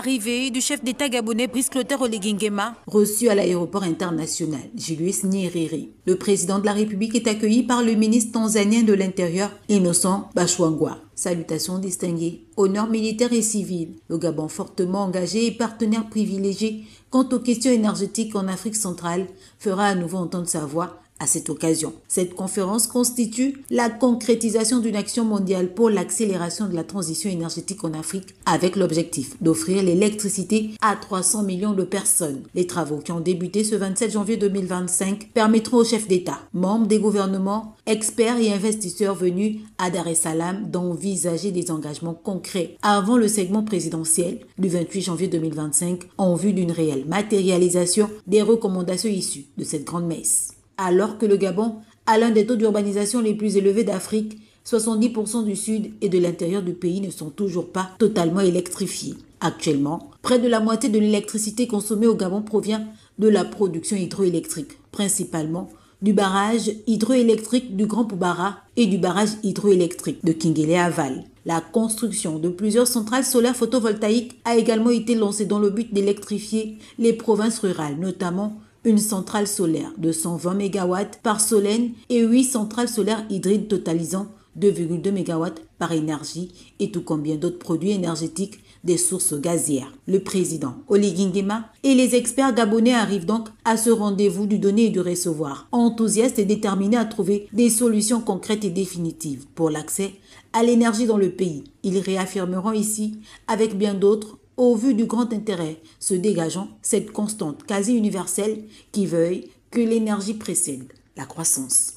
Arrivée du chef d'État gabonais Brice Clotaire Oligui Nguema, reçu à l'aéroport international Julius Nyerere. Le président de la République est accueilli par le ministre tanzanien de l'Intérieur, Innocent Bashwangwa. Salutations distinguées, honneurs militaires et civils. Le Gabon fortement engagé et partenaire privilégié quant aux questions énergétiques en Afrique centrale fera à nouveau entendre sa voix à cette occasion. Cette conférence constitue la concrétisation d'une action mondiale pour l'accélération de la transition énergétique en Afrique avec l'objectif d'offrir l'électricité à 300 millions de personnes. Les travaux qui ont débuté ce 27 janvier 2025 permettront aux chefs d'État, membres des gouvernements, experts et investisseurs venus à Dar es Salaam d'envisager des engagements concrets avant le segment présidentiel du 28 janvier 2025 en vue d'une réelle matérialisation des recommandations issues de cette grande messe. Alors que le Gabon a l'un des taux d'urbanisation les plus élevés d'Afrique, 70% du sud et de l'intérieur du pays ne sont toujours pas totalement électrifiés. Actuellement, près de la moitié de l'électricité consommée au Gabon provient de la production hydroélectrique, principalement du barrage hydroélectrique du Grand Poubara et du barrage hydroélectrique de Kingele-Aval. La construction de plusieurs centrales solaires photovoltaïques a également été lancée dans le but d'électrifier les provinces rurales, notamment une centrale solaire de 120 MW par Solène et 8 centrales solaires hybrides totalisant 2,2 MW par énergie et tout comme bien d'autres produits énergétiques des sources gazières. Le président Oligui Nguema et les experts gabonais arrivent donc à ce rendez-vous du donner et du recevoir, enthousiastes et déterminés à trouver des solutions concrètes et définitives pour l'accès à l'énergie dans le pays. Ils réaffirmeront ici, avec bien d'autres, au vu du grand intérêt se dégageant, cette constante quasi universelle qui veuille que l'énergie précède la croissance.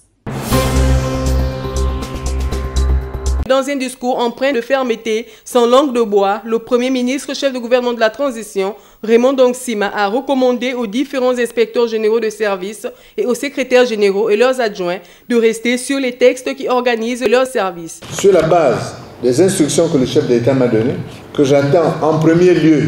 Dans un discours empreint de fermeté, sans langue de bois, le Premier ministre, chef de gouvernement de la transition, Raymond Dongsima, a recommandé aux différents inspecteurs généraux de services et aux secrétaires généraux et leurs adjoints de rester sur les textes qui organisent leurs services. Sur la base des instructions que le chef d'État m'a données, que j'attends en premier lieu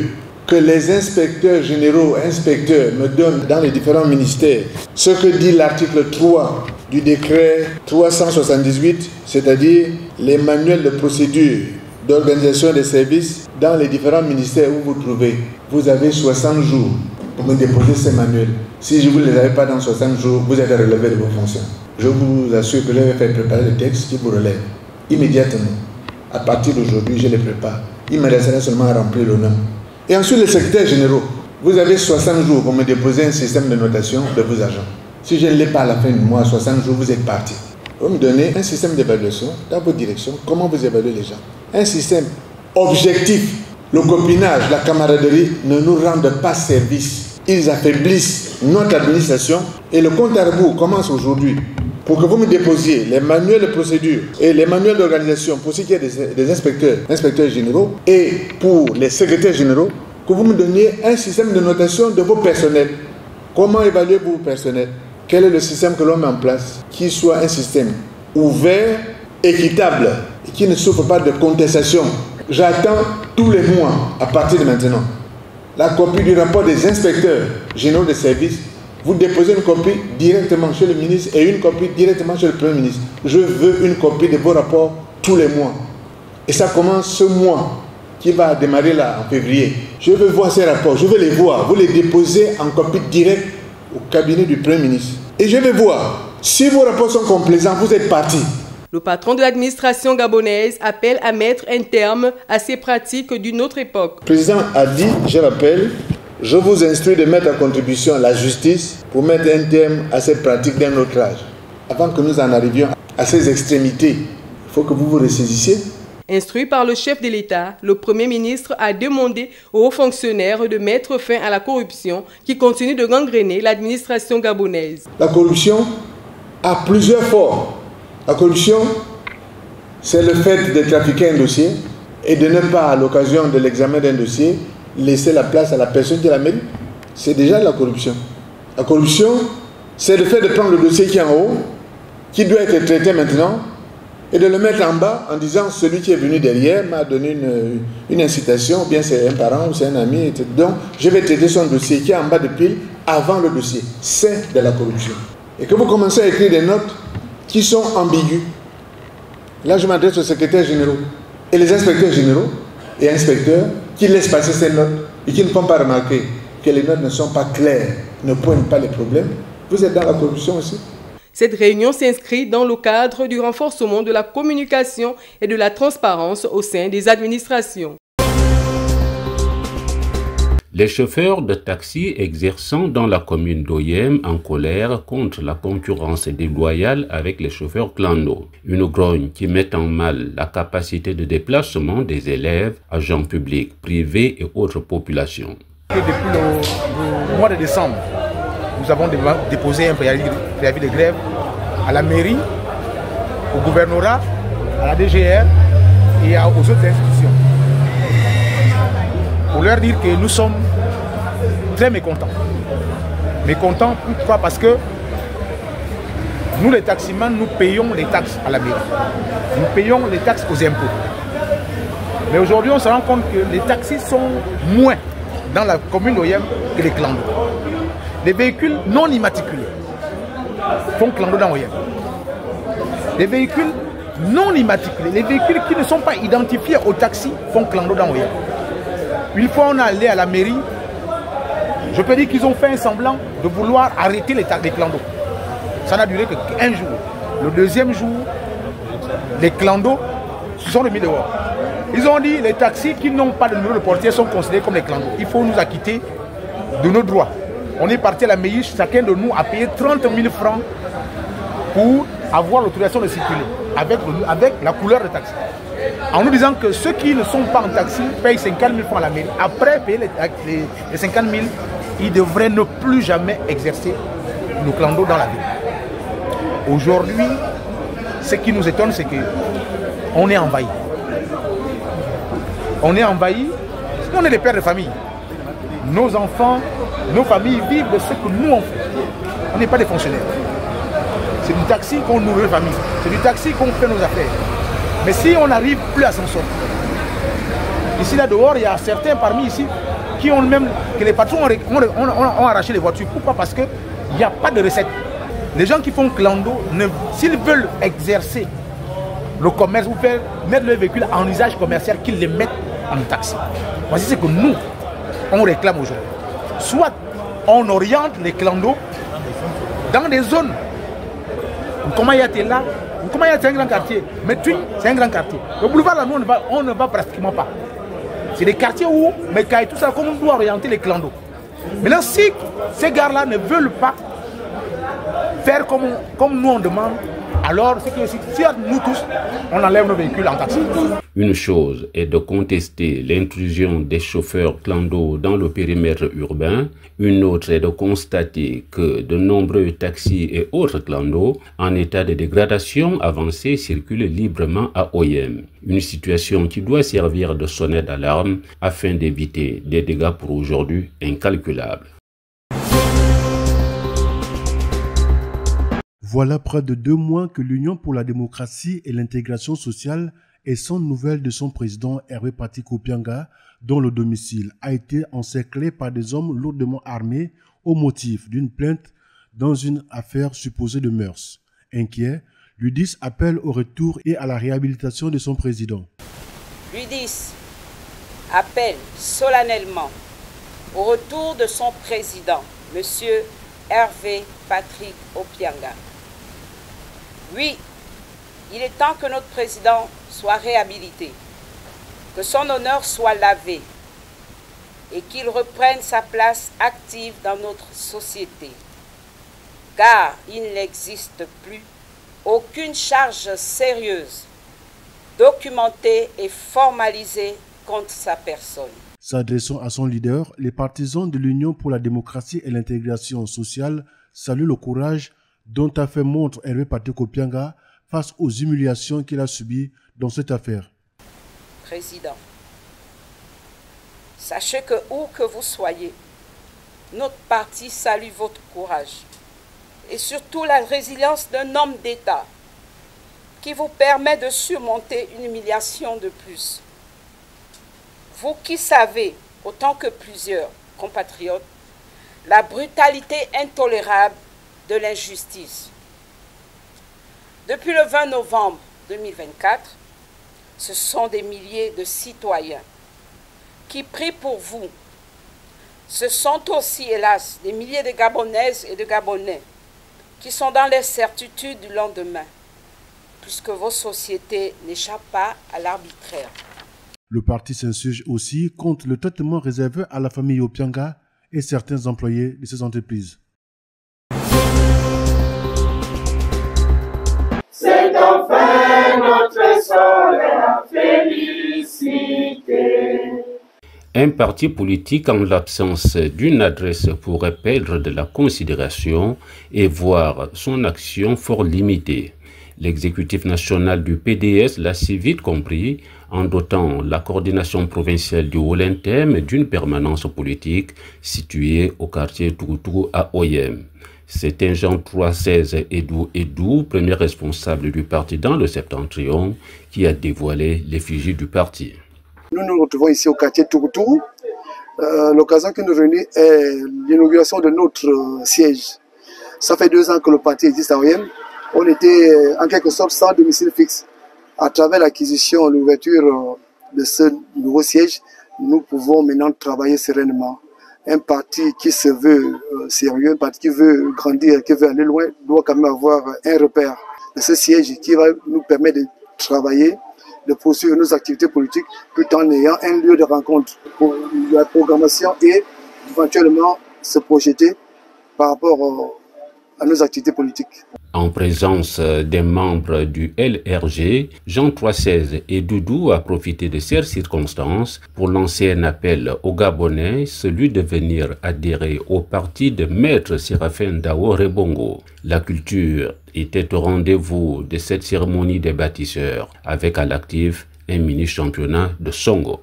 que les inspecteurs généraux, inspecteurs me donnent dans les différents ministères ce que dit l'article 3 du décret 378, c'est-à-dire les manuels de procédure d'organisation des services dans les différents ministères où vous trouvez. Vous avez 60 jours pour me déposer ces manuels. Si je ne vous les avais pas dans 60 jours, vous êtes relevé de vos fonctions. Je vous assure que je vais faire préparer le texte qui vous relève immédiatement. À partir d'aujourd'hui, je les prépare. Il me restera seulement à remplir le nom. Et ensuite, les secrétaires généraux, vous avez 60 jours pour me déposer un système de notation de vos agents. Si je ne l'ai pas à la fin du mois, 60 jours, vous êtes partis. Vous me donnez un système d'évaluation dans votre direction, comment vous évaluez les gens. Un système objectif. Le copinage, la camaraderie ne nous rendent pas service. Ils affaiblissent notre administration et le compte à rebours commence aujourd'hui. Pour que vous me déposiez les manuels de procédure et les manuels d'organisation pour ce qui est des inspecteurs généraux et pour les secrétaires généraux, que vous me donniez un système de notation de vos personnels. Comment évaluez-vous vos personnels? Quel est le système que l'on met en place qui soit un système ouvert, équitable et qui ne souffre pas de contestation? J'attends tous les mois, à partir de maintenant, la copie du rapport des inspecteurs généraux des services. Vous déposez une copie directement chez le ministre et une copie directement chez le Premier ministre. Je veux une copie de vos rapports tous les mois. Et ça commence ce mois qui va démarrer là en février. Je veux voir ces rapports, je veux les voir. Vous les déposez en copie directe au cabinet du Premier ministre. Et je vais voir. Si vos rapports sont complaisants, vous êtes partis. Le patron de l'administration gabonaise appelle à mettre un terme à ces pratiques d'une autre époque. Le président a dit, je rappelle, je vous instruis de mettre à contribution la justice pour mettre un terme à cette pratique d'un autre âge. Avant que nous en arrivions à ces extrémités, il faut que vous vous ressaisissiez. Instruit par le chef de l'État, le Premier ministre a demandé aux hauts fonctionnaires de mettre fin à la corruption qui continue de gangréner l'administration gabonaise. La corruption a plusieurs formes. La corruption, c'est le fait de trafiquer un dossier et de ne pas, à l'occasion de l'examen d'un dossier, laisser la place à la personne qui la mérite. C'est déjà la corruption. La corruption, c'est le fait de prendre le dossier qui est en haut, qui doit être traité maintenant, et de le mettre en bas en disant celui qui est venu derrière m'a donné une incitation, ou bien c'est un parent ou c'est un ami, etc. Donc je vais traiter son dossier qui est en bas de pile avant le dossier. C'est de la corruption. Et que vous commencez à écrire des notes qui sont ambiguës. Là je m'adresse aux secrétaires généraux et les inspecteurs généraux et inspecteurs qui laisse passer ces notes et qui ne font pas remarquer que les notes ne sont pas claires, ne pointent pas les problèmes, vous êtes dans la corruption aussi. Cette réunion s'inscrit dans le cadre du renforcement de la communication et de la transparence au sein des administrations. Les chauffeurs de taxi exerçant dans la commune d'Oyem en colère contre la concurrence déloyale avec les chauffeurs clando. Une grogne qui met en mal la capacité de déplacement des élèves, agents publics, privés et autres populations. Depuis le mois de décembre, nous avons déposé un préavis de grève à la mairie, au gouvernorat, à la DGR et aux autres institutions. Pour leur dire que nous sommes très mécontents. Mécontents, pourquoi? Parce que nous les taximans, nous payons les taxes à la mairie. Nous payons les taxes aux impôts. Mais aujourd'hui, on se rend compte que les taxis sont moins dans la commune d'Oyem que les clandos. Les véhicules non immatriculés font clando dans Oyem. Les véhicules non immatriculés, les véhicules qui ne sont pas identifiés au taxi font clando dans Oyem. Une fois on est allé à la mairie, je peux dire qu'ils ont fait un semblant de vouloir arrêter les clandos. Ça n'a duré qu'un jour. Le deuxième jour, les clandos se sont remis dehors. Ils ont dit les taxis qui n'ont pas de numéro de portier sont considérés comme les clandos. Il faut nous acquitter de nos droits. On est parti à la mairie, chacun de nous a payé 30 000 francs pour avoir l'autorisation de circuler avec la couleur de taxi. En nous disant que ceux qui ne sont pas en taxi payent 50 000 francs à la mairie. Après payer les 50 000, ils devraient ne plus jamais exercer le clando dans la ville. Aujourd'hui, ce qui nous étonne, c'est qu'on est envahi. On est envahi, on est des pères de famille. Nos enfants, nos familles vivent de ce que nous on fait. On n'est pas des fonctionnaires. C'est du taxi qu'on nourrit les familles. C'est du taxi qu'on fait nos affaires. Mais si on n'arrive plus à s'en sortir, ici là dehors, il y a certains parmi ici qui ont même, que les patrons ont arraché les voitures. Pourquoi? Parce qu'il n'y a pas de recette. Les gens qui font clando, s'ils veulent exercer le commerce ou faire mettre le véhicule en usage commercial, qu'ils les mettent en taxi. Voici ce que nous, on réclame aujourd'hui. Soit on oriente les clandos dans des zones. Comment il y a là? Comment il y a, c'est un grand quartier. Mais Twin, c'est un grand quartier. Le boulevard là, nous, on ne va pratiquement pas. C'est des quartiers où, mais tout ça, comme on doit orienter les clandos. Maintenant, si ces gars-là ne veulent pas faire comme nous on demande, alors c'est que si nous tous, on enlève nos véhicules en taxi. Une chose est de contester l'intrusion des chauffeurs clando dans le périmètre urbain, une autre est de constater que de nombreux taxis et autres clandos en état de dégradation avancée circulent librement à Oyem. Une situation qui doit servir de sonnette d'alarme afin d'éviter des dégâts pour aujourd'hui incalculables. Voilà près de 2 mois que l'Union pour la démocratie et l'intégration sociale est sans nouvelles de son président Hervé Patrick Opianga, dont le domicile a été encerclé par des hommes lourdement armés au motif d'une plainte dans une affaire supposée de mœurs. Inquiet, l'UDIS appelle au retour et à la réhabilitation de son président. L'UDIS appelle solennellement au retour de son président, M. Hervé Patrick Opianga. Oui, il est temps que notre président soit réhabilité, que son honneur soit lavé et qu'il reprenne sa place active dans notre société. Car il n'existe plus aucune charge sérieuse, documentée et formalisée contre sa personne. S'adressant à son leader, les partisans de l'Union pour la démocratie et l'intégration sociale saluent le courage dont a fait montre Hervé Patrick Opianga face aux humiliations qu'il a subies dans cette affaire. Président, sachez que où que vous soyez, notre parti salue votre courage et surtout la résilience d'un homme d'État qui vous permet de surmonter une humiliation de plus. Vous qui savez, autant que plusieurs compatriotes, la brutalité intolérable de l'injustice. Depuis le 20 novembre 2024, ce sont des milliers de citoyens, qui prient pour vous. Ce sont aussi, hélas, des milliers de Gabonaises et de Gabonais qui sont dans l'incertitude du lendemain, puisque vos sociétés n'échappent pas à l'arbitraire. Le parti s'insurge aussi contre le traitement réservé à la famille Opianga et certains employés de ces entreprises. C'est enfin notre sort la félicité. Un parti politique en l'absence d'une adresse pourrait perdre de la considération et voir son action fort limitée. L'exécutif national du PDS l'a si vite compris en dotant la coordination provinciale du Haut-Lintem d'une permanence politique située au quartier Tourou à Oyem. C'est un Jean 316 Edou, premier responsable du parti dans le Septentrion, qui a dévoilé l'effigie du parti. Nous nous retrouvons ici au quartier Tourou. L'occasion qui nous réunit est l'inauguration de notre siège. Ça fait 2 ans que le parti existe à Oyem. On était en quelque sorte sans domicile fixe. À travers l'acquisition et l'ouverture de ce nouveau siège, nous pouvons maintenant travailler sereinement. Un parti qui se veut sérieux, un parti qui veut grandir, qui veut aller loin, doit quand même avoir un repère de ce siège qui va nous permettre de travailler, de poursuivre nos activités politiques tout en ayant un lieu de rencontre pour la programmation et éventuellement se projeter par rapport à nos activités politiques. En présence des membres du LRG, Jean 316 et Doudou a profité de ces circonstances pour lancer un appel aux Gabonais, celui de venir adhérer au parti de Maître Séraphin Dao Rebongo. La culture était au rendez-vous de cette cérémonie des bâtisseurs, avec à l'actif un mini-championnat de Songo.